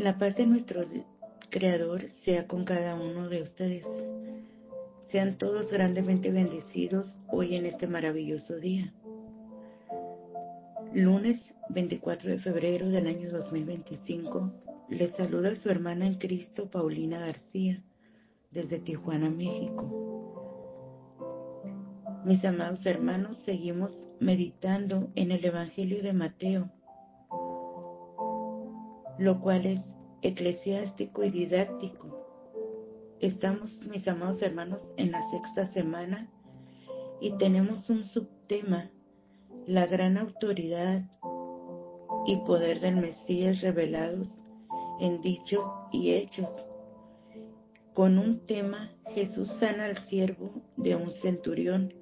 La paz de nuestro Creador sea con cada uno de ustedes. Sean todos grandemente bendecidos hoy en este maravilloso día. Lunes 24 de febrero del año 2025. Les saluda su hermana en Cristo, Paulina García, desde Tijuana, México. Mis amados hermanos, seguimos meditando en el Evangelio de Mateo, lo cual es eclesiástico y didáctico. Estamos, mis amados hermanos, en la sexta semana y tenemos un subtema: la gran autoridad y poder del Mesías revelados en dichos y hechos. Con un tema: Jesús sana al siervo de un centurión,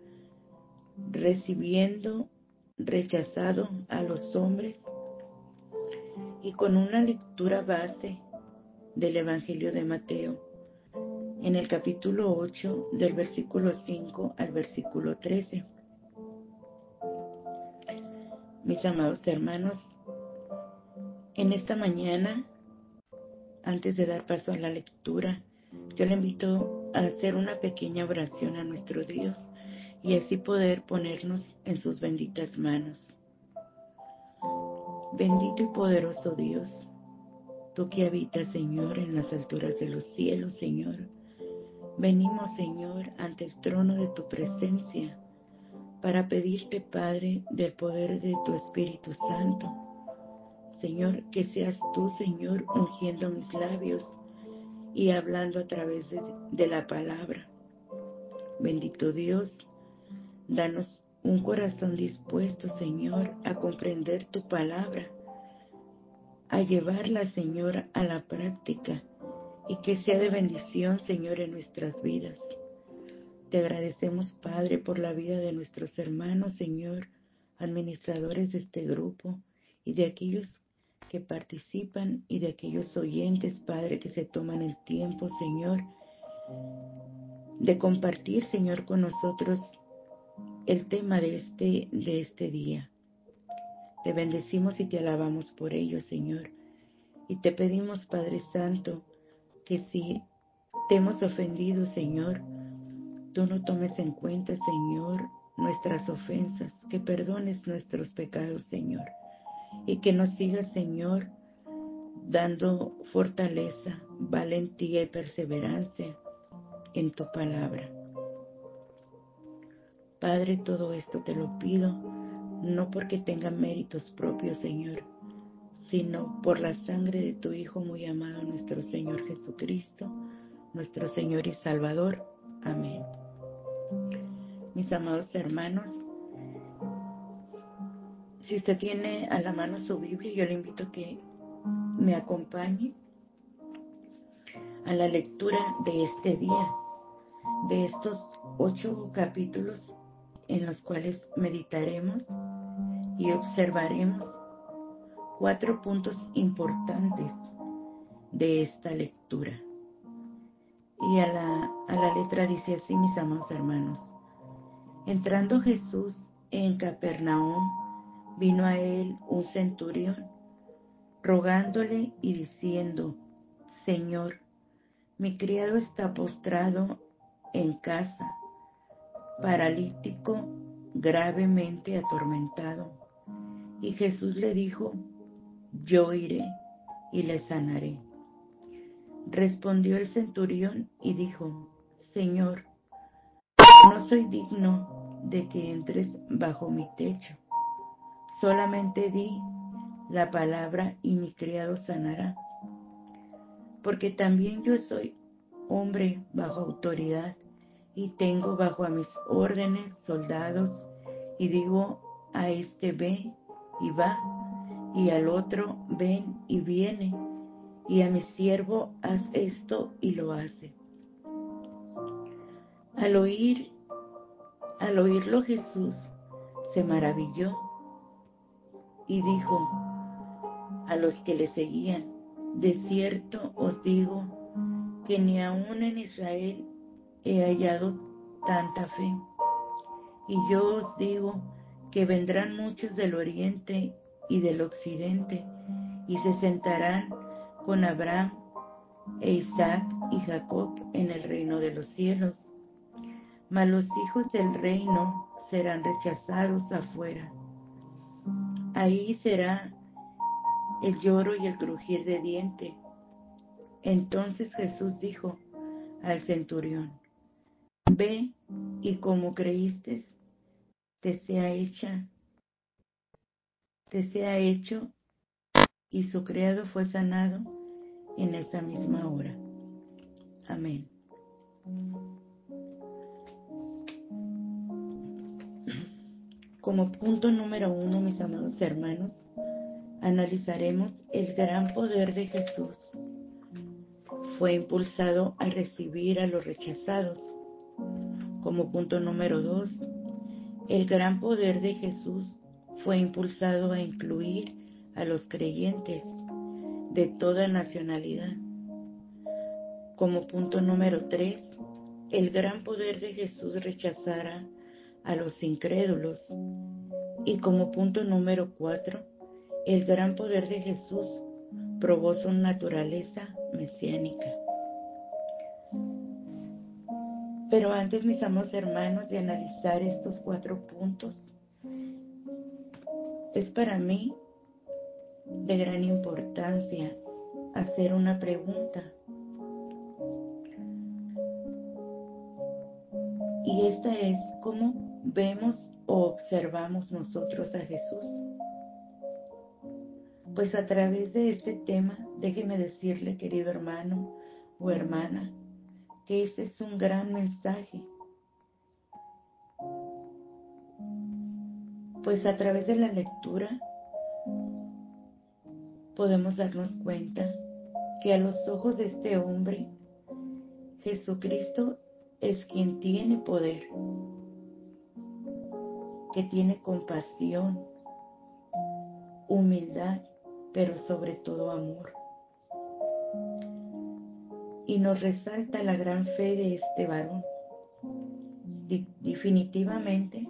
rechazado a los hombres, y con una lectura base del Evangelio de Mateo, en el capítulo 8, del versículo 5 al versículo 13. Mis amados hermanos, en esta mañana, antes de dar paso a la lectura, yo le invito a hacer una pequeña oración a nuestro Dios y así poder ponernos en sus benditas manos. Bendito y poderoso Dios, tú que habitas, Señor, en las alturas de los cielos, Señor, venimos, Señor, ante el trono de tu presencia para pedirte, Padre, del poder de tu Espíritu Santo, Señor, que seas tú, Señor, ungiendo mis labios y hablando a través de la palabra. Bendito Dios, danos un corazón dispuesto, Señor, a comprender tu palabra, a llevarla, Señor, a la práctica y que sea de bendición, Señor, en nuestras vidas. Te agradecemos, Padre, por la vida de nuestros hermanos, Señor, administradores de este grupo y de aquellos que participan y de aquellos oyentes, Padre, que se toman el tiempo, Señor, de compartir, Señor, con nosotros el tema de este día. Te bendecimos y te alabamos por ello, Señor. Y te pedimos, Padre Santo, que si te hemos ofendido, Señor, tú no tomes en cuenta, Señor, nuestras ofensas, que perdones nuestros pecados, Señor, y que nos sigas, Señor, dando fortaleza, valentía y perseverancia en tu palabra. Padre, todo esto te lo pido, no porque tenga méritos propios, Señor, sino por la sangre de tu Hijo muy amado, nuestro Señor Jesucristo, nuestro Señor y Salvador. Amén. Mis amados hermanos, si usted tiene a la mano su Biblia, yo le invito a que me acompañe a la lectura de este día, de estos 8 capítulos en los cuales meditaremos y observaremos 4 puntos importantes de esta lectura. Y a la letra dice así, mis amados hermanos: entrando Jesús en Capernaum, vino a él un centurión, rogándole y diciendo: Señor, mi criado está postrado en casa, paralítico, gravemente atormentado. Y Jesús le dijo: yo iré y le sanaré. Respondió el centurión y dijo: Señor, no soy digno de que entres bajo mi techo. Solamente di la palabra y mi criado sanará. Porque también yo soy hombre bajo autoridad y tengo bajo a mis órdenes soldados, y digo a este: ve y va, y al otro: ven y viene, y a mi siervo: haz esto, y lo hace. Al oírlo Jesús se maravilló y dijo a los que le seguían: de cierto os digo que ni aun en Israel he hallado tanta fe. Y yo os digo que vendrán muchos del oriente y del occidente y se sentarán con Abraham e Isaac y Jacob en el reino de los cielos, mas los hijos del reino serán rechazados afuera. Ahí será el lloro y el crujir de diente. Entonces Jesús dijo al centurión: Ve, y como creíste, te sea hecho, y su criado fue sanado en esa misma hora. Amén. Como punto número 1, mis amados hermanos, analizaremos el gran poder de Jesús. Fue impulsado a recibir a los rechazados. Como punto número 2, el gran poder de Jesús fue impulsado a incluir a los creyentes de toda nacionalidad. Como punto número 3, el gran poder de Jesús rechazara a los incrédulos. Y como punto número 4, el gran poder de Jesús probó su naturaleza mesiánica. Pero antes, mis amados hermanos, de analizar estos 4 puntos, es para mí de gran importancia hacer una pregunta. Y esta es: ¿cómo vemos o observamos nosotros a Jesús? Pues a través de este tema, déjeme decirle, querido hermano o hermana, que este es un gran mensaje. Pues a través de la lectura podemos darnos cuenta que a los ojos de este hombre, Jesucristo es quien tiene poder, que tiene compasión, humildad, pero sobre todo amor. Y nos resalta la gran fe de este varón. Definitivamente,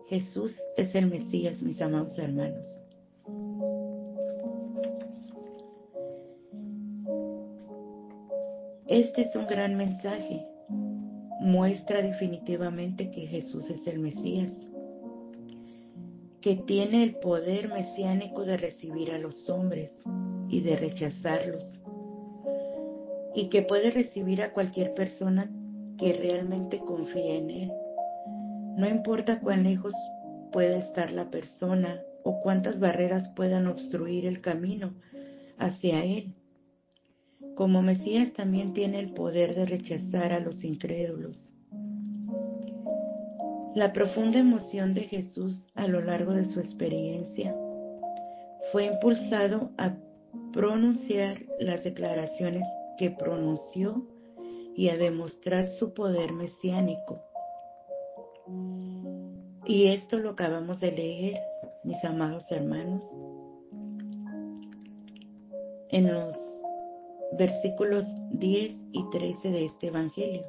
Jesús es el Mesías, mis amados hermanos. Este es un gran mensaje. Muestra definitivamente que Jesús es el Mesías, que tiene el poder mesiánico de recibir a los hombres y de rechazarlos, y que puede recibir a cualquier persona que realmente confíe en Él. No importa cuán lejos pueda estar la persona o cuántas barreras puedan obstruir el camino hacia Él. Como Mesías también tiene el poder de rechazar a los incrédulos. La profunda emoción de Jesús a lo largo de su experiencia fue impulsado a pronunciar las declaraciones que pronunció y a demostrar su poder mesiánico. Y esto lo acabamos de leer, mis amados hermanos, en los versículos 10 y 13 de este Evangelio.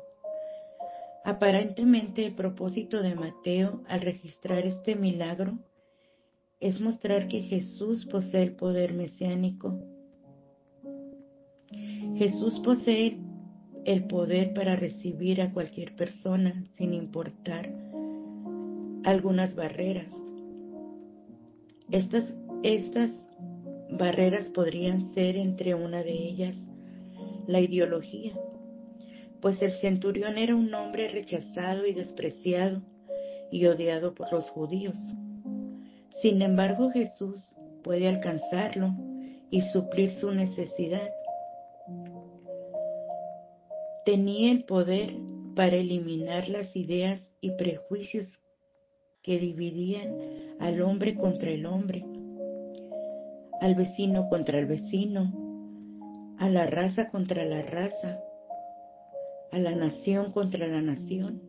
Aparentemente, el propósito de Mateo al registrar este milagro es mostrar que Jesús posee el poder mesiánico. Jesús posee el poder para recibir a cualquier persona sin importar algunas barreras. Estas barreras podrían ser, entre una de ellas, la ideología, pues el centurión era un hombre rechazado y despreciado y odiado por los judíos. Sin embargo, Jesús puede alcanzarlo y suplir su necesidad. Tenía el poder para eliminar las ideas y prejuicios que dividían al hombre contra el hombre, al vecino contra el vecino, a la raza contra la raza, a la nación contra la nación,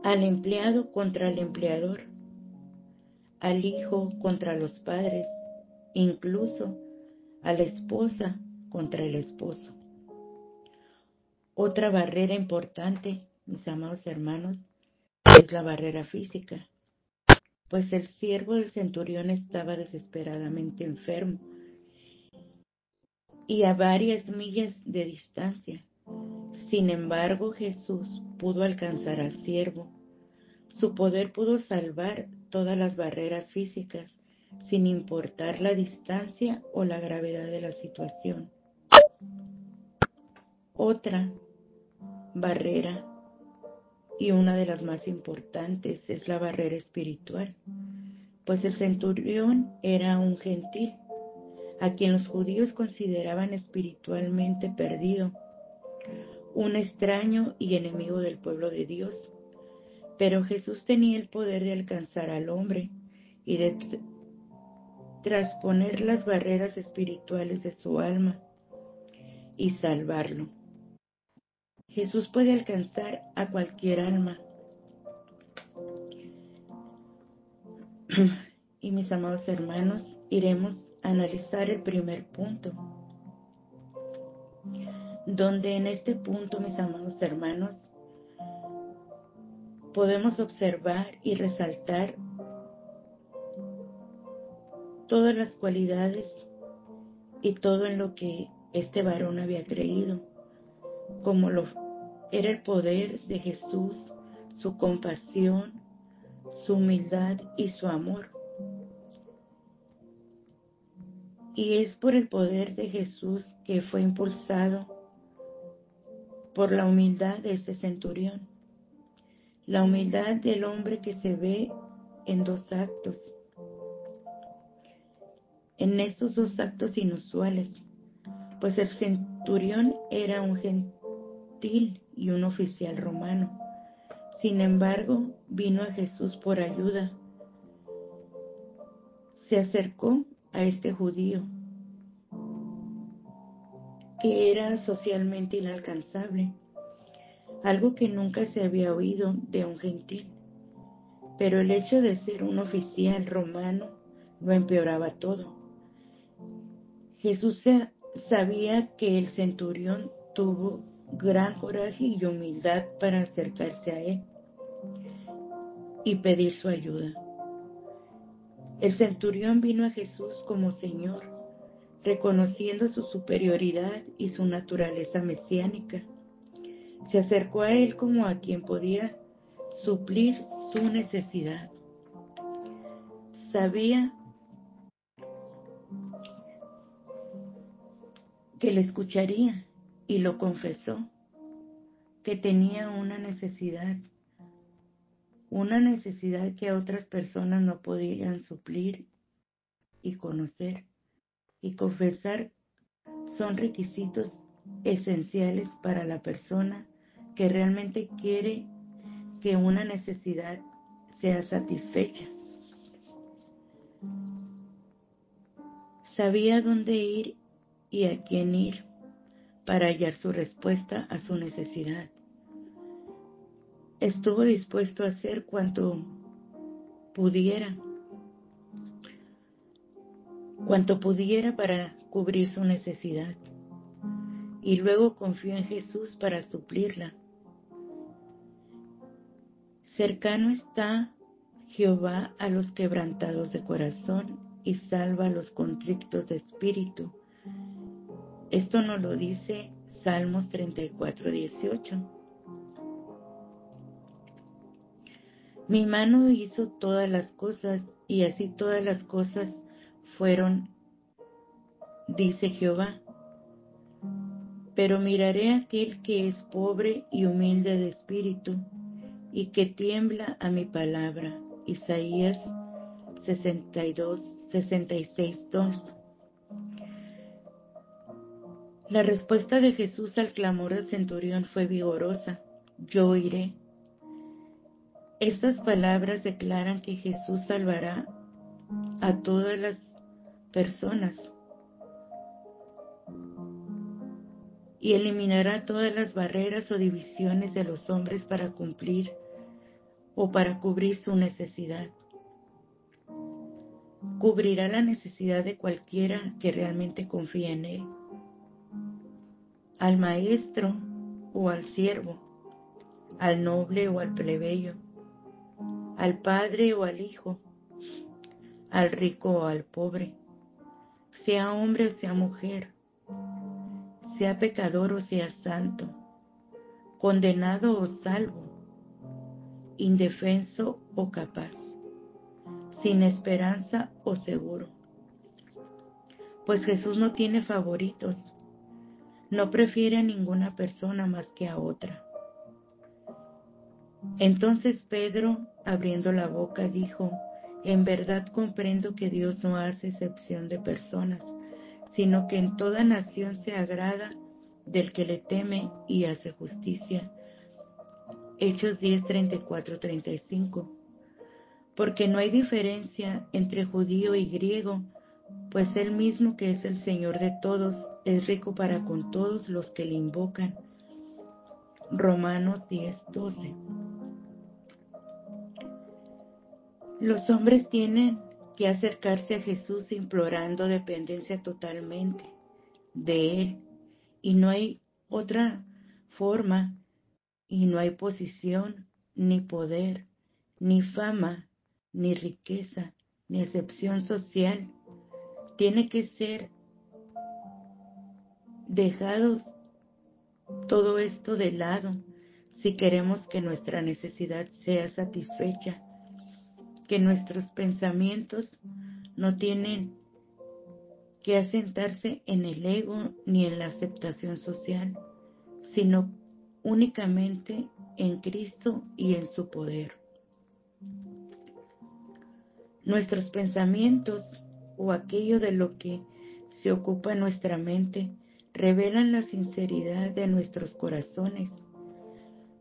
al empleado contra el empleador, al hijo contra los padres, incluso a la esposa contra el esposo. Otra barrera importante, mis amados hermanos, es la barrera física, pues el siervo del centurión estaba desesperadamente enfermo y a varias millas de distancia. Sin embargo, Jesús pudo alcanzar al siervo. Su poder pudo salvar todas las barreras físicas, sin importar la distancia o la gravedad de la situación. Otra barrera, y una de las más importantes, es la barrera espiritual, pues el centurión era un gentil, a quien los judíos consideraban espiritualmente perdido, un extraño y enemigo del pueblo de Dios. Pero Jesús tenía el poder de alcanzar al hombre y de trasponer las barreras espirituales de su alma y salvarlo. Jesús puede alcanzar a cualquier alma. Y mis amados hermanos, iremos a analizar el primer punto, donde en este punto, mis amados hermanos, podemos observar y resaltar todas las cualidades y todo en lo que este varón había creído, como lo era el poder de Jesús, su compasión, su humildad y su amor. Y es por el poder de Jesús que fue impulsado por la humildad de este centurión. La humildad del hombre que se ve en dos actos. En estos dos actos inusuales, pues el centurión era un gentil y un oficial romano. Sin embargo, vino a Jesús por ayuda. Se acercó a este judío, que era socialmente inalcanzable, algo que nunca se había oído de un gentil. Pero el hecho de ser un oficial romano lo empeoraba todo. Jesús sabía que el centurión tuvo gran coraje y humildad para acercarse a él y pedir su ayuda. El centurión vino a Jesús como Señor, reconociendo su superioridad y su naturaleza mesiánica. Se acercó a él como a quien podía suplir su necesidad. Sabía que le escucharía y lo confesó, que tenía una necesidad que otras personas no podían suplir y conocer. Y confesar son requisitos esenciales para la persona que realmente quiere que una necesidad sea satisfecha. Sabía dónde ir y a quién ir para hallar su respuesta a su necesidad. Estuvo dispuesto a hacer cuanto pudiera para cubrir su necesidad, y luego confió en Jesús para suplirla. Cercano está Jehová a los quebrantados de corazón y salva a los contritos de espíritu. Esto nos lo dice Salmos 34:18. Mi mano hizo todas las cosas, y así todas las cosas fueron, dice Jehová. Pero miraré a aquel que es pobre y humilde de espíritu, y que tiembla a mi palabra. Isaías 66:2. La respuesta de Jesús al clamor del centurión fue vigorosa: yo iré. Estas palabras declaran que Jesús salvará a todas las personas y eliminará todas las barreras o divisiones de los hombres para cumplir o para cubrir su necesidad. Cubrirá la necesidad de cualquiera que realmente confíe en Él, al maestro o al siervo, al noble o al plebeyo, al padre o al hijo, al rico o al pobre, sea hombre o sea mujer, sea pecador o sea santo, condenado o salvo, indefenso o capaz, sin esperanza o seguro. Pues Jesús no tiene favoritos, no prefiere a ninguna persona más que a otra. Entonces Pedro, abriendo la boca, dijo: en verdad comprendo que Dios no hace excepción de personas, sino que en toda nación se agrada del que le teme y hace justicia. Hechos 10, 34, 35. Porque no hay diferencia entre judío y griego, pues Él mismo, que es el Señor de todos, es rico para con todos los que le invocan. Romanos 10, 12. Los hombres tienen que acercarse a Jesús implorando dependencia totalmente de Él, y no hay otra forma, y no hay posición, ni poder, ni fama, ni riqueza, ni excepción social. Tiene que ser dejados todo esto de lado si queremos que nuestra necesidad sea satisfecha, que nuestros pensamientos no tienen que asentarse en el ego ni en la aceptación social, sino únicamente en Cristo y en su poder. Nuestros pensamientos, o aquello de lo que se ocupa nuestra mente, revelan la sinceridad de nuestros corazones.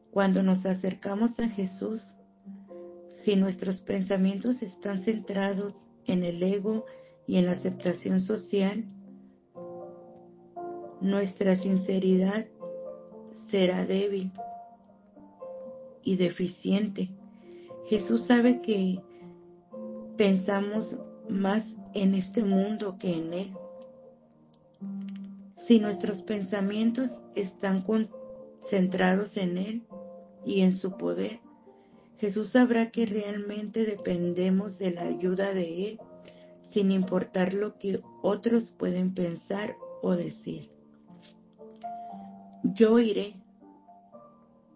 Cuando nos acercamos a Jesús, si nuestros pensamientos están centrados en el ego y en la aceptación social, nuestra sinceridad será débil y deficiente. Jesús sabe que pensamos más en este mundo que en Él. Si nuestros pensamientos están concentrados en Él y en su poder, Jesús sabrá que realmente dependemos de la ayuda de Él, sin importar lo que otros pueden pensar o decir. Yo iré.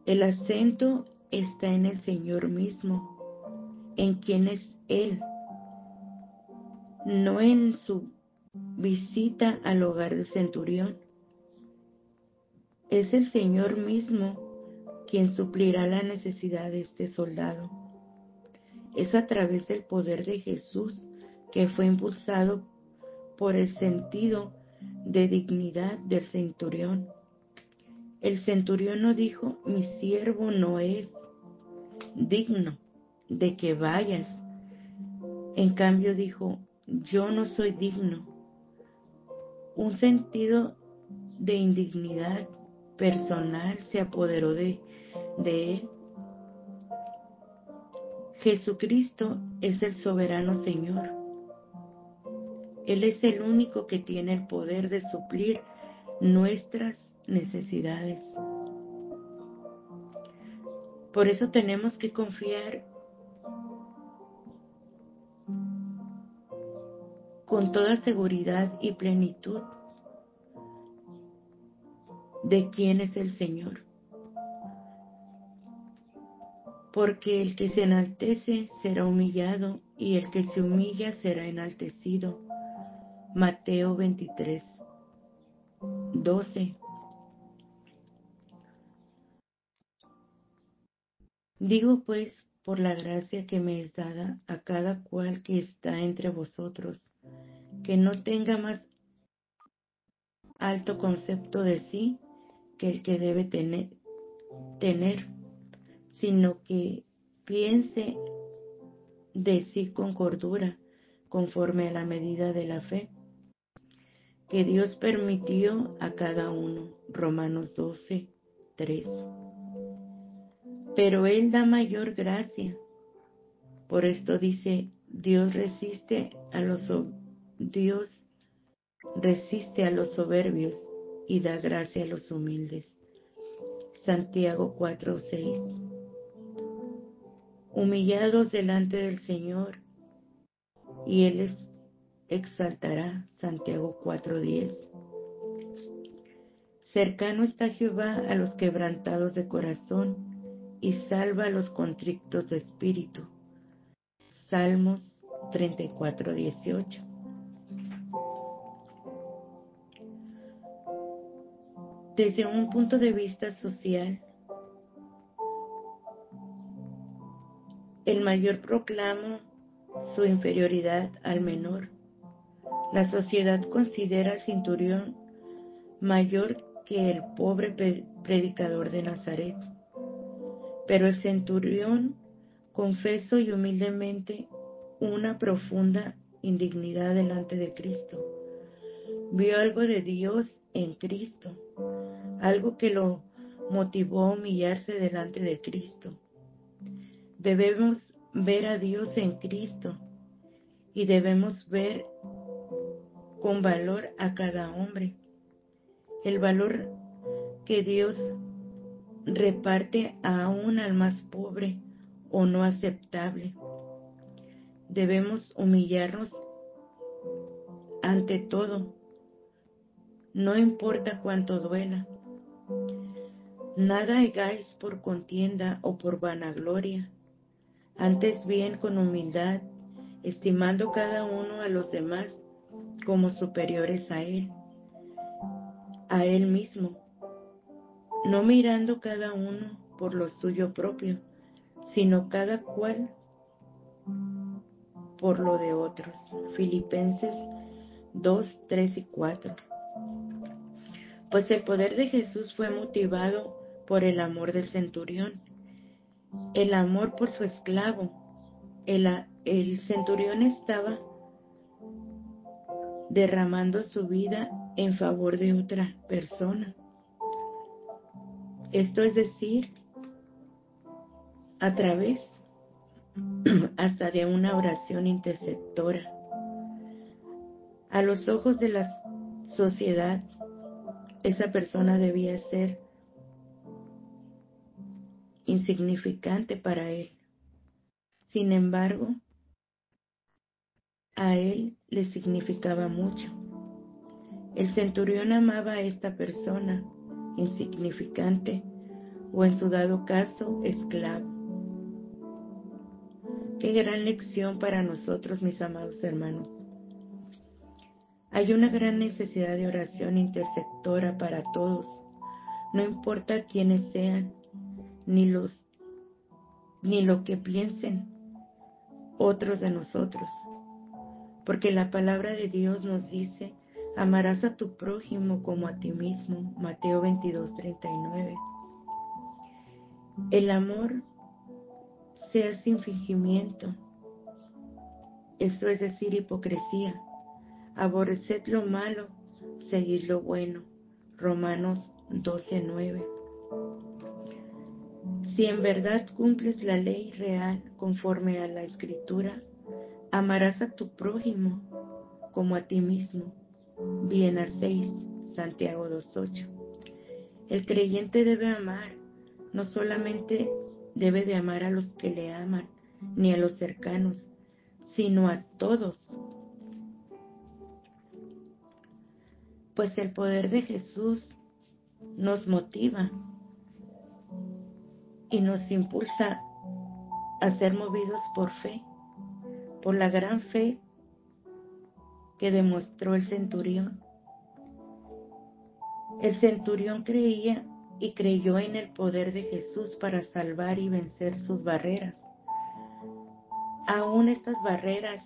El acento está en el Señor mismo, en quien es Él, no en su visita al hogar del centurión. Es el Señor mismo quien suplirá la necesidad de este soldado. Es a través del poder de Jesús que fue impulsado por el sentido de dignidad del centurión. El centurión no dijo: mi siervo no es digno de que vayas. En cambio dijo: yo no soy digno. Un sentido de indignidad personal se apoderó de él. Jesucristo es el soberano Señor. Él es el único que tiene el poder de suplir nuestras necesidades. Por eso tenemos que confiar con toda seguridad y plenitud de quién es el Señor. Porque el que se enaltece será humillado, y el que se humilla será enaltecido. Mateo 23, 12. Digo pues, por la gracia que me es dada a cada cual que está entre vosotros, que no tenga más alto concepto de sí que el que debe tener, sino que piense de sí con cordura, conforme a la medida de la fe que Dios permitió a cada uno. Romanos 12, 3. Pero Él da mayor gracia. Por esto dice: Dios resiste a los soberbios y da gracia a los humildes. Santiago 4, 6. Humillados delante del Señor, y Él les exaltará. Santiago 4, 10. Cercano está Jehová a los quebrantados de corazón y salva a los contritos de espíritu. Salmos 34:18. Desde un punto de vista social, el mayor proclama su inferioridad al menor. La sociedad considera al centurión mayor que el pobre predicador de Nazaret. Pero el centurión confesó y humildemente una profunda indignidad delante de Cristo. Vio algo de Dios en Cristo, algo que lo motivó a humillarse delante de Cristo. Debemos ver a Dios en Cristo y debemos ver con valor a cada hombre. El valor que Dios reparte aún al más pobre o no aceptable. Debemos humillarnos ante todo, no importa cuánto duela. Nada hagáis por contienda o por vanagloria, antes bien con humildad, estimando cada uno a los demás como superiores a él mismo, no mirando cada uno por lo suyo propio, sino cada cual por lo de otros. Filipenses 2, 3 y 4. Pues el poder de Jesús fue motivado por el amor del centurión, el amor por su esclavo. El centurión estaba derramando su vida en favor de otra persona. Esto es decir, a través hasta de una oración intercesora. A los ojos de la sociedad, esa persona debía ser insignificante para él. Sin embargo, a él le significaba mucho. El centurión amaba a esta persona insignificante o en su dado caso esclavo. Qué gran lección para nosotros, mis amados hermanos. Hay una gran necesidad de oración intercesora para todos, no importa quiénes sean, ni lo que piensen otros de nosotros, porque la palabra de Dios nos dice: amarás a tu prójimo como a ti mismo. Mateo 22:39. El amor sea sin fingimiento, esto es decir, hipocresía. Aborreced lo malo, seguid lo bueno. Romanos 12:9. Si en verdad cumples la ley real conforme a la Escritura, amarás a tu prójimo como a ti mismo. Bien hacéis. Santiago 2:8. El creyente debe amar, no solamente debe de amar a los que le aman, ni a los cercanos, sino a todos. Pues el poder de Jesús nos motiva y nos impulsa a ser movidos por fe, por la gran fe que demostró el centurión. El centurión creía y creyó en el poder de Jesús para salvar y vencer sus barreras. Aún estas barreras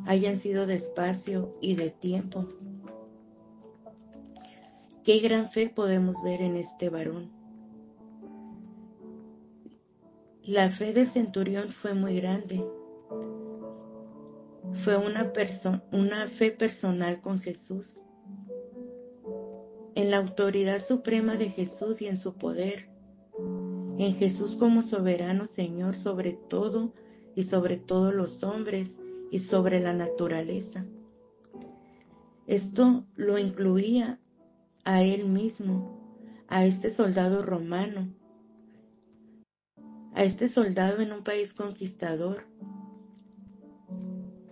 hayan sido de espacio y de tiempo. Qué gran fe podemos ver en este varón. La fe del centurión fue muy grande. Fue una fe personal con Jesús, en la autoridad suprema de Jesús y en su poder, en Jesús como soberano Señor sobre todo y sobre todos los hombres y sobre la naturaleza. Esto lo incluía a él mismo, a este soldado romano, a este soldado en un país conquistador,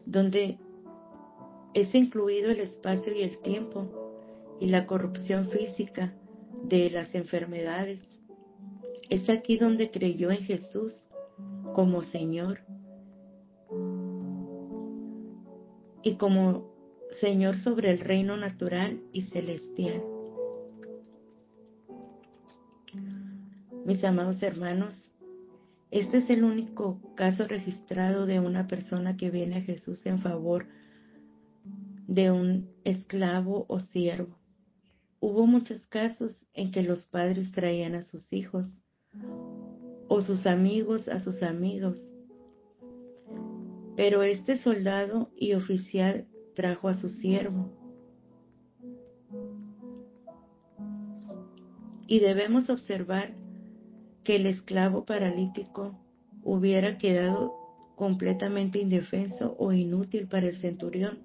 donde es incluido el espacio y el tiempo, y la corrupción física de las enfermedades. Es aquí donde creyó en Jesús como Señor y como Señor sobre el reino natural y celestial. Mis amados hermanos, este es el único caso registrado de una persona que viene a Jesús en favor de un esclavo o siervo. Hubo muchos casos en que los padres traían a sus hijos o sus amigos a sus amigos, pero este soldado y oficial trajo a su siervo. Y debemos observar que el esclavo paralítico hubiera quedado completamente indefenso o inútil para el centurión.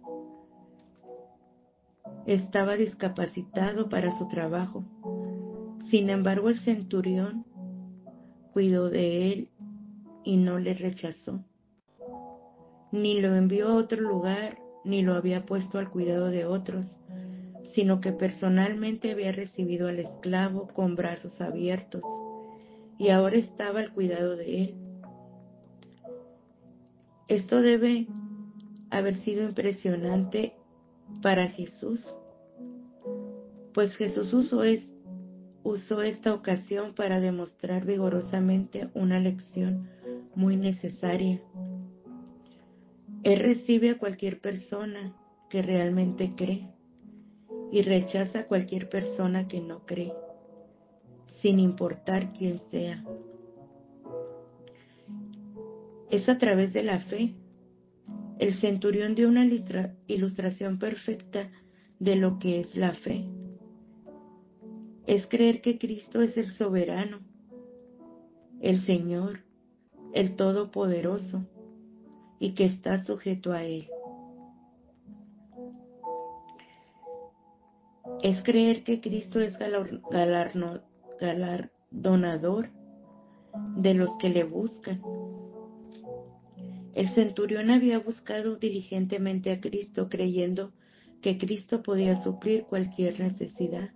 Estaba discapacitado para su trabajo. Sin embargo, el centurión cuidó de él y no le rechazó. Ni lo envió a otro lugar, ni lo había puesto al cuidado de otros, sino que personalmente había recibido al esclavo con brazos abiertos y ahora estaba al cuidado de él. Esto debe haber sido impresionante para Jesús, pues Jesús usó esta ocasión para demostrar vigorosamente una lección muy necesaria. Él recibe a cualquier persona que realmente cree y rechaza a cualquier persona que no cree, sin importar quién sea. Es a través de la fe. El centurión dio una ilustración perfecta de lo que es la fe. Es creer que Cristo es el soberano, el Señor, el Todopoderoso, y que está sujeto a Él. Es creer que Cristo es galardonador de los que le buscan. El centurión había buscado diligentemente a Cristo, creyendo que Cristo podía suplir cualquier necesidad.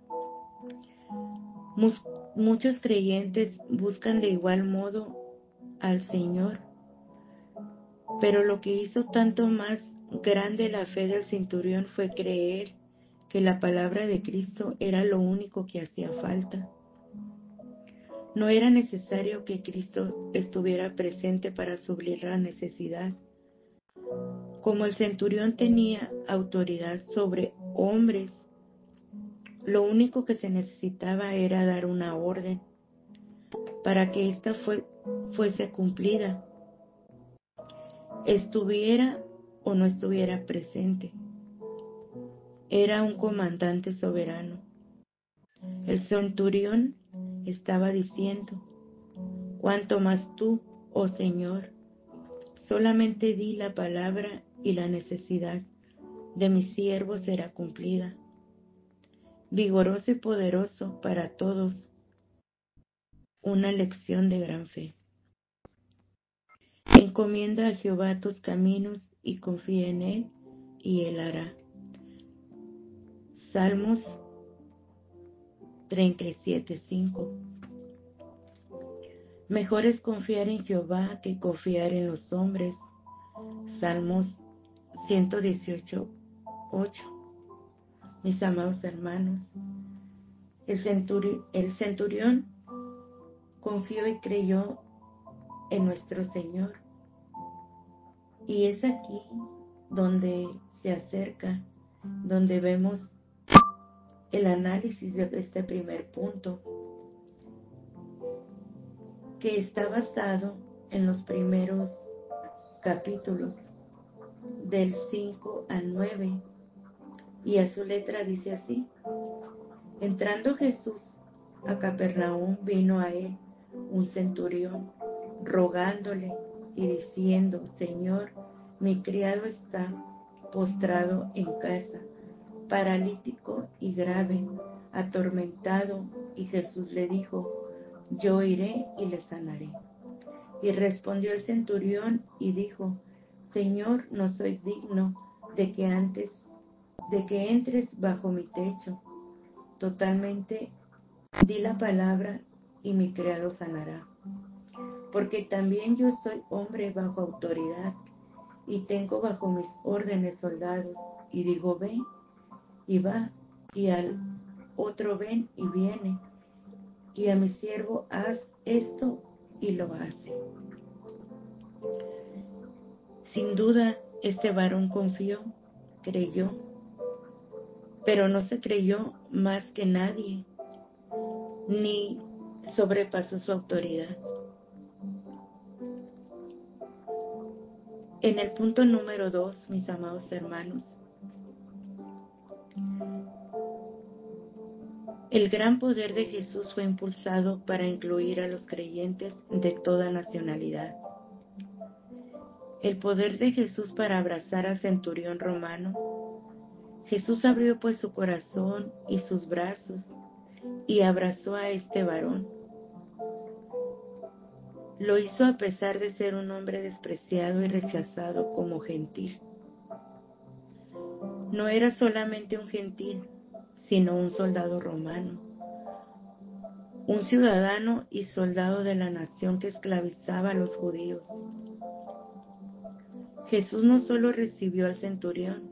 Muchos creyentes buscan de igual modo al Señor, pero lo que hizo tanto más grande la fe del centurión fue creer que la palabra de Cristo era lo único que hacía falta. No era necesario que Cristo estuviera presente para suplir la necesidad. Como el centurión tenía autoridad sobre hombres, lo único que se necesitaba era dar una orden para que ésta fuese cumplida, estuviera o no estuviera presente. Era un comandante soberano. El centurión estaba diciendo: cuanto más tú, oh Señor, solamente di la palabra y la necesidad de mi siervo será cumplida. Vigoroso y poderoso para todos, una lección de gran fe. Encomienda a Jehová tus caminos y confía en Él, y Él hará. Salmos 37:5. Mejor es confiar en Jehová que confiar en los hombres. Salmos 118:8. Mis amados hermanos, el centurión confió y creyó en nuestro Señor. Y es aquí donde se acerca, donde vemos el análisis de este primer punto, que está basado en los primeros capítulos del 5 al 9, y a su letra dice así: entrando Jesús a Capernaum, vino a él un centurión, rogándole y diciendo: Señor, mi criado está postrado en casa, paralítico y grave, atormentado. Y Jesús le dijo: yo iré y le sanaré. Y respondió el centurión y dijo: Señor, no soy digno de que entres bajo mi techo, totalmente, di la palabra y mi criado sanará. Porque también yo soy hombre bajo autoridad y tengo bajo mis órdenes soldados, y digo ven y va, y al otro ven y viene, y a mi siervo haz esto y lo hace. Sin duda, este varón confió, creyó, pero no se creyó más que nadie, ni sobrepasó su autoridad. En el punto número 2, mis amados hermanos, el gran poder de Jesús fue impulsado para incluir a los creyentes de toda nacionalidad. El poder de Jesús para abrazar al centurión romano. Jesús abrió pues su corazón y sus brazos y abrazó a este varón. Lo hizo a pesar de ser un hombre despreciado y rechazado como gentil. No era solamente un gentil, sino un soldado romano, un ciudadano y soldado de la nación que esclavizaba a los judíos. Jesús no solo recibió al centurión,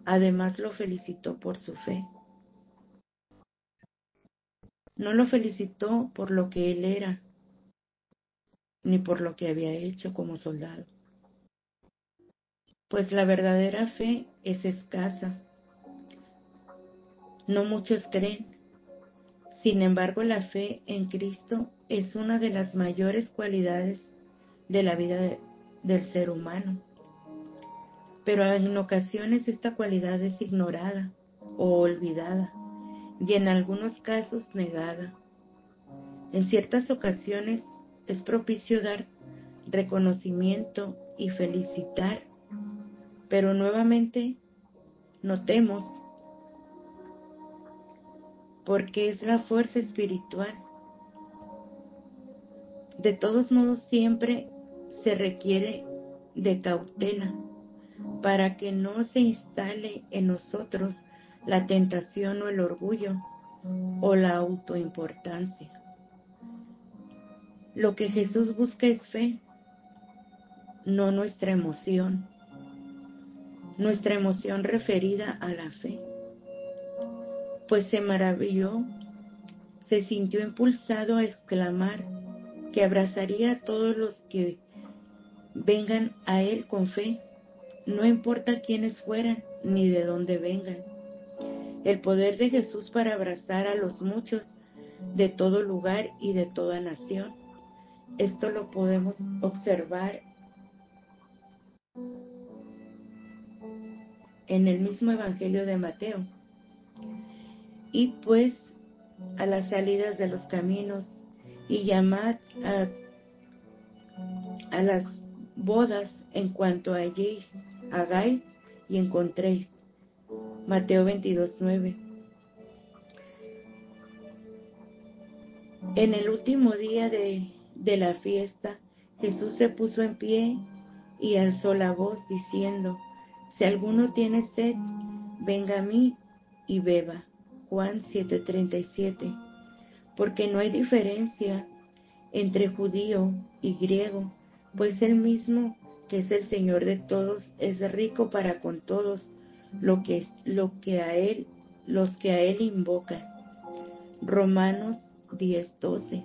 además lo felicitó por su fe. No lo felicitó por lo que él era, ni por lo que había hecho como soldado. Pues la verdadera fe es escasa. No muchos creen. Sin embargo, la fe en Cristo es una de las mayores cualidades de la vida del ser humano. Pero en ocasiones esta cualidad es ignorada o olvidada, y en algunos casos negada. En ciertas ocasiones es propicio dar reconocimiento y felicitar, pero nuevamente notemos, porque es la fuerza espiritual. De todos modos, siempre se requiere de cautela para que no se instale en nosotros la tentación o el orgullo o la autoimportancia. Lo que Jesús busca es fe, no nuestra emoción referida a la fe. Pues se maravilló, se sintió impulsado a exclamar que abrazaría a todos los que vengan a él con fe, no importa quiénes fueran ni de dónde vengan. El poder de Jesús para abrazar a los muchos de todo lugar y de toda nación. Esto lo podemos observar en el mismo Evangelio de Mateo. Y pues a las salidas de los caminos y llamad a las bodas en cuanto halléis, hagáis y encontréis. Mateo 22:9. En el último día de la fiesta, Jesús se puso en pie y alzó la voz diciendo: si alguno tiene sed, venga a mí y beba. Juan 7:37. Porque no hay diferencia entre judío y griego, pues el mismo que es el Señor de todos es rico para con todos los que a él invocan. Romanos 10:12.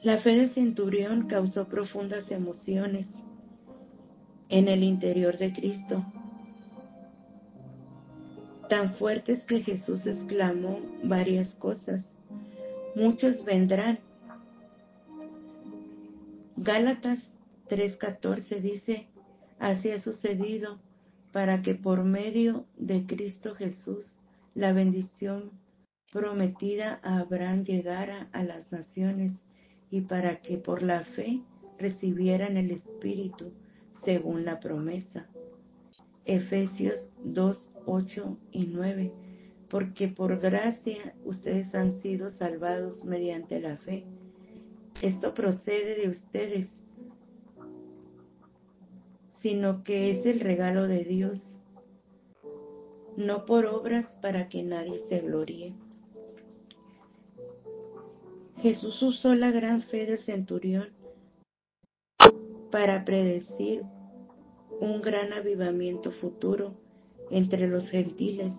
La fe del centurión causó profundas emociones en el interior de Cristo, tan fuertes que Jesús exclamó varias cosas. Muchos vendrán. Gálatas 3:14 dice: así ha sucedido para que por medio de Cristo Jesús la bendición prometida a Abraham llegara a las naciones y para que por la fe recibieran el Espíritu según la promesa. Efesios 2:8 y 9. Porque por gracia ustedes han sido salvados mediante la fe. Esto procede de ustedes, sino que es el regalo de Dios, no por obras para que nadie se gloríe. Jesús usó la gran fe del centurión para predecir un gran avivamiento futuro entre los gentiles.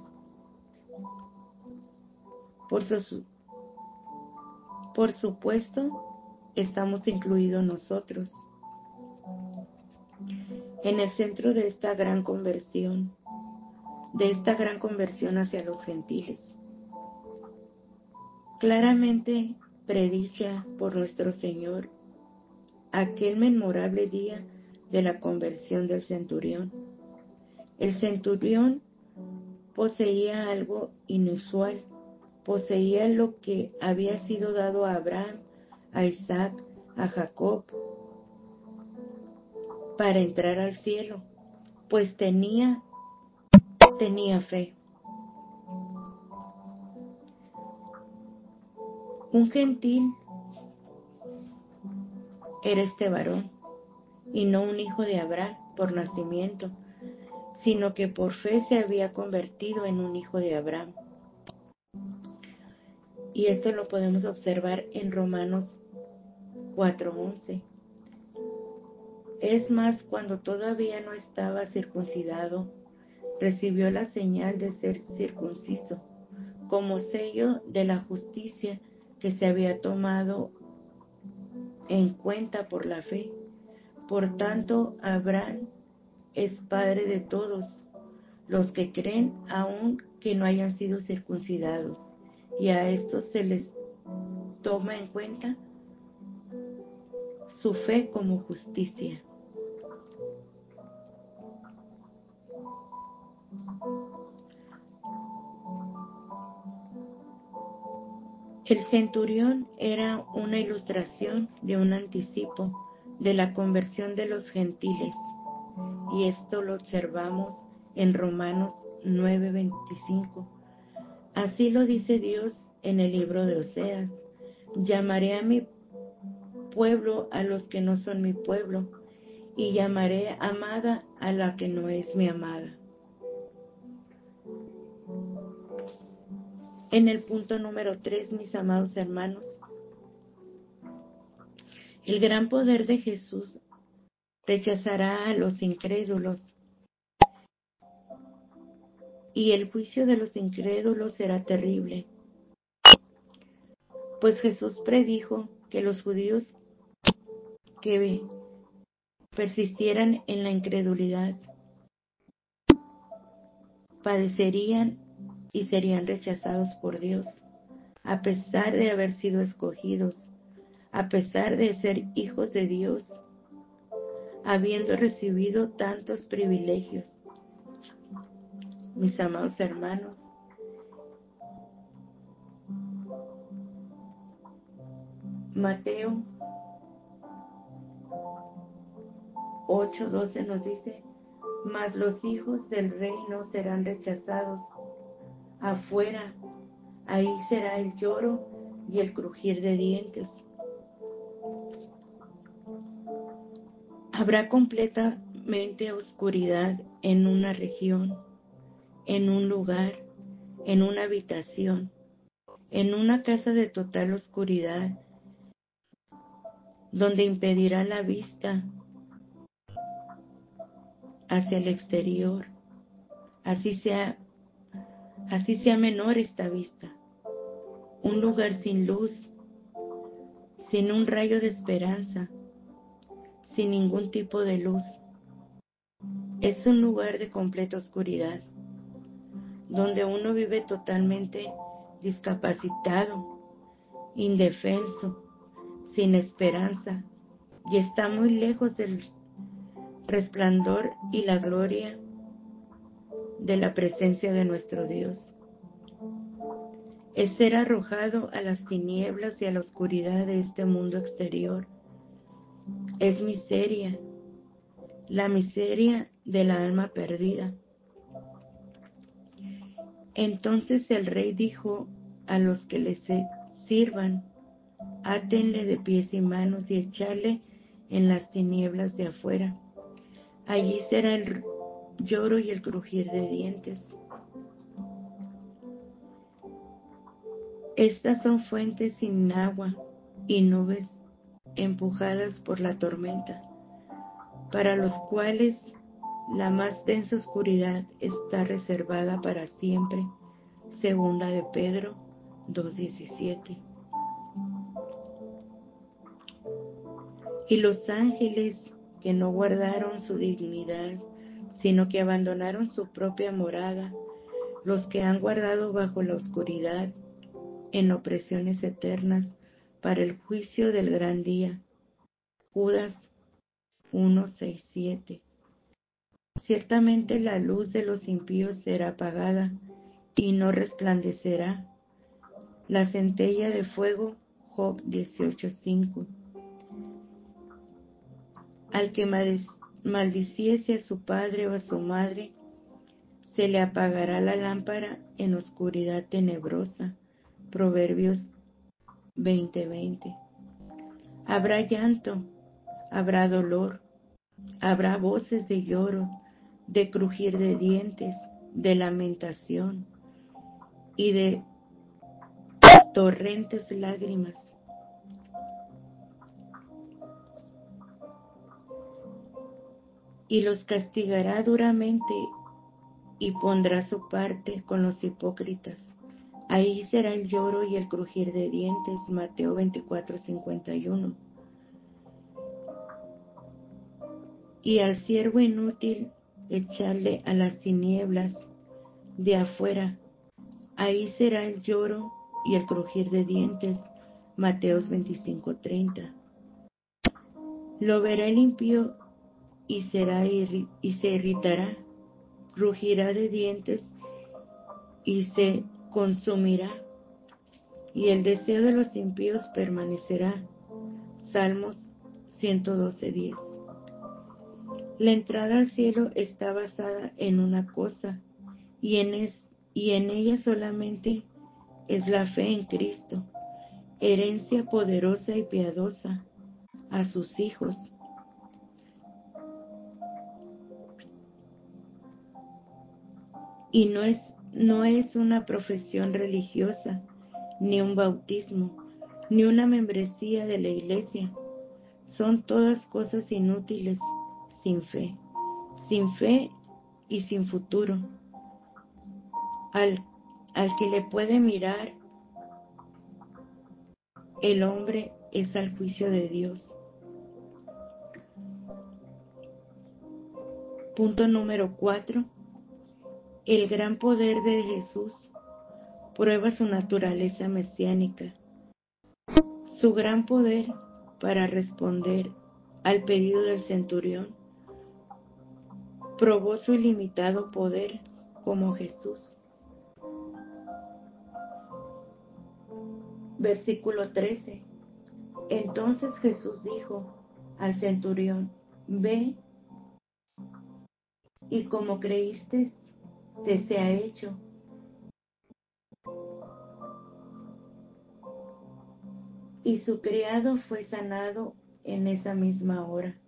Por supuesto, estamos incluidos nosotros en el centro de esta gran conversión hacia los gentiles, claramente predicha por nuestro Señor aquel memorable día de la conversión del centurión. El centurión poseía algo inusual, poseía lo que había sido dado a Abraham, a Isaac, a Jacob, para entrar al cielo, pues tenía fe. Un gentil era este varón, y no un hijo de Abraham por nacimiento, sino que por fe se había convertido en un hijo de Abraham. Y esto lo podemos observar en Romanos 4:11. Es más, cuando todavía no estaba circuncidado, recibió la señal de ser circunciso, como sello de la justicia que se había tomado en cuenta por la fe. Por tanto, Abraham es padre de todos los que creen, aun que no hayan sido circuncidados, y a estos se les toma en cuenta su fe como justicia. El centurión era una ilustración de un anticipo de la conversión de los gentiles, y esto lo observamos en Romanos 9:25. Así lo dice Dios en el libro de Oseas: llamaré a mi pueblo a los que no son mi pueblo, y llamaré amada a la que no es mi amada. En el punto número 3, mis amados hermanos, el gran poder de Jesús rechazará a los incrédulos, y el juicio de los incrédulos será terrible, pues Jesús predijo que los judíos que persistieran en la incredulidad padecerían y serían rechazados por Dios, a pesar de haber sido escogidos, a pesar de ser hijos de Dios, habiendo recibido tantos privilegios. Mis amados hermanos, Mateo 8:12 nos dice: mas los hijos del reino serán rechazados afuera, ahí será el lloro y el crujir de dientes. Habrá completamente oscuridad en una región, en un lugar, en una habitación, en una casa de total oscuridad, donde impedirá la vista hacia el exterior, así sea menor esta vista. Un lugar sin luz, sin un rayo de esperanza, sin ningún tipo de luz. Es un lugar de completa oscuridad, donde uno vive totalmente discapacitado, indefenso, sin esperanza, y está muy lejos del resplandor y la gloria de la presencia de nuestro Dios. Es ser arrojado a las tinieblas y a la oscuridad de este mundo exterior. Es miseria, la miseria de la alma perdida. Entonces el rey dijo a los que le sirvan: átenle de pies y manos y echarle en las tinieblas de afuera. Allí será el lloro y el crujir de dientes. Estas son fuentes sin agua y nubes empujadas por la tormenta, para los cuales la más densa oscuridad está reservada para siempre. Segunda de Pedro 2:17. Y los ángeles que no guardaron su dignidad, sino que abandonaron su propia morada, los que han guardado bajo la oscuridad, en opresiones eternas, para el juicio del gran día. Judas 1:6-7. Ciertamente la luz de los impíos será apagada y no resplandecerá. La centella de fuego, Job 18:5. Al que maldiciese a su padre o a su madre, se le apagará la lámpara en oscuridad tenebrosa. Proverbios 20:20. Habrá llanto, habrá dolor, habrá voces de lloro, de crujir de dientes, de lamentación y de torrentes lágrimas. Y los castigará duramente y pondrá su parte con los hipócritas. Ahí será el lloro y el crujir de dientes. Mateo 24:51. Y al siervo inútil echarle a las tinieblas de afuera. Ahí será el lloro y el crujir de dientes. Mateos 25:30. Lo verá el impío y se irritará, crujirá de dientes y se consumirá, y el deseo de los impíos permanecerá. Salmos 112:10. La entrada al cielo está basada en una cosa, y en ella solamente es la fe en Cristo, herencia poderosa y piadosa a sus hijos. Y no es una profesión religiosa, ni un bautismo, ni una membresía de la iglesia. Son todas cosas inútiles sin fe y sin futuro. Al que le puede mirar el hombre es al juicio de Dios. Punto número 4. El gran poder de Jesús prueba su naturaleza mesiánica. Su gran poder para responder al pedido del centurión probó su ilimitado poder como Jesús. Versículo 13. Entonces Jesús dijo al centurión: ve, y como creíste, te sea hecho. Y su criado fue sanado en esa misma hora.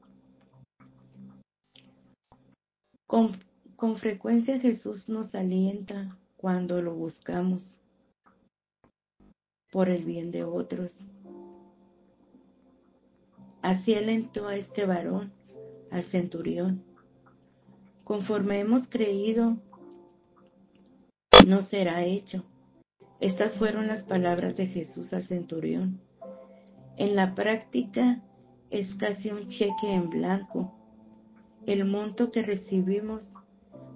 Con frecuencia Jesús nos alienta cuando lo buscamos por el bien de otros. Así alentó a este varón, al centurión. Conforme hemos creído, nos será hecho. Estas fueron las palabras de Jesús al centurión. En la práctica es casi un cheque en blanco. El monto que recibimos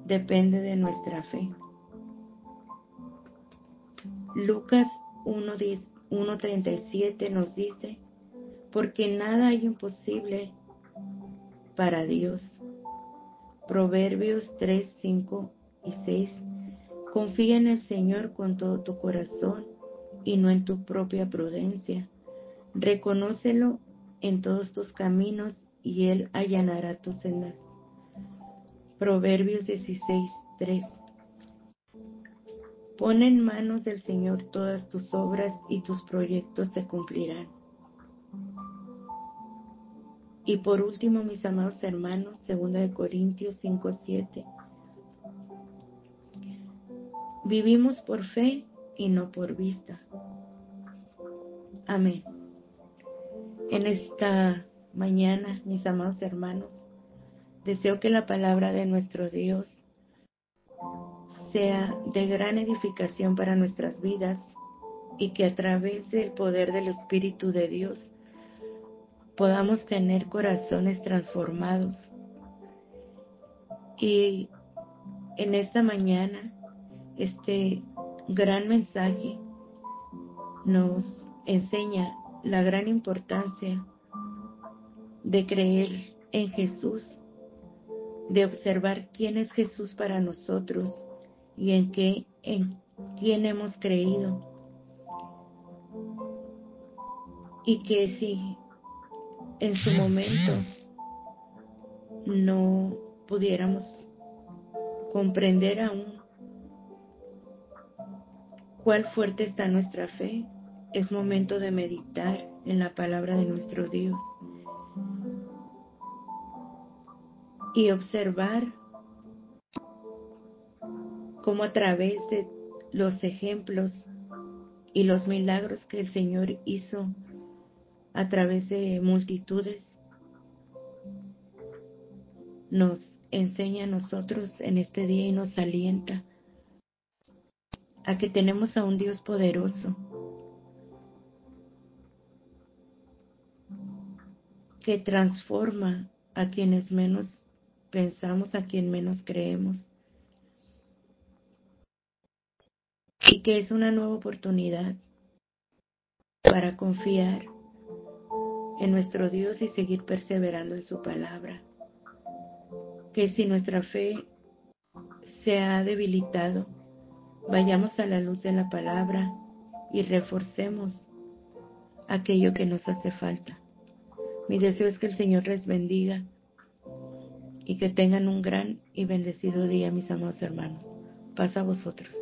depende de nuestra fe. Lucas 1:37 nos dice: porque nada hay imposible para Dios. Proverbios 3:5-6. Confía en el Señor con todo tu corazón y no en tu propia prudencia. Reconócelo en todos tus caminos y Él allanará tus sendas. Proverbios 16:3. Pon en manos del Señor todas tus obras y tus proyectos se cumplirán. Y por último, mis amados hermanos, 2 Corintios 5:7. Vivimos por fe y no por vista. Amén. En esta mañana, mis amados hermanos, deseo que la palabra de nuestro Dios sea de gran edificación para nuestras vidas y que a través del poder del Espíritu de Dios podamos tener corazones transformados. Y en esta mañana, este gran mensaje nos enseña la gran importancia de creer en Jesús, de observar quién es Jesús para nosotros y en quién hemos creído. Y que si en su momento no pudiéramos comprender aún cuál fuerte está nuestra fe, es momento de meditar en la palabra de nuestro Dios y observar cómo a través de los ejemplos y los milagros que el Señor hizo a través de multitudes, nos enseña a nosotros en este día y nos alienta a que tenemos a un Dios poderoso que transforma a quienes menos pensamos, a quien menos creemos, y que es una nueva oportunidad para confiar en nuestro Dios y seguir perseverando en su palabra. Que si nuestra fe se ha debilitado, vayamos a la luz de la palabra y reforcemos aquello que nos hace falta. Mi deseo es que el Señor les bendiga y que tengan un gran y bendecido día, mis amados hermanos. Paz a vosotros.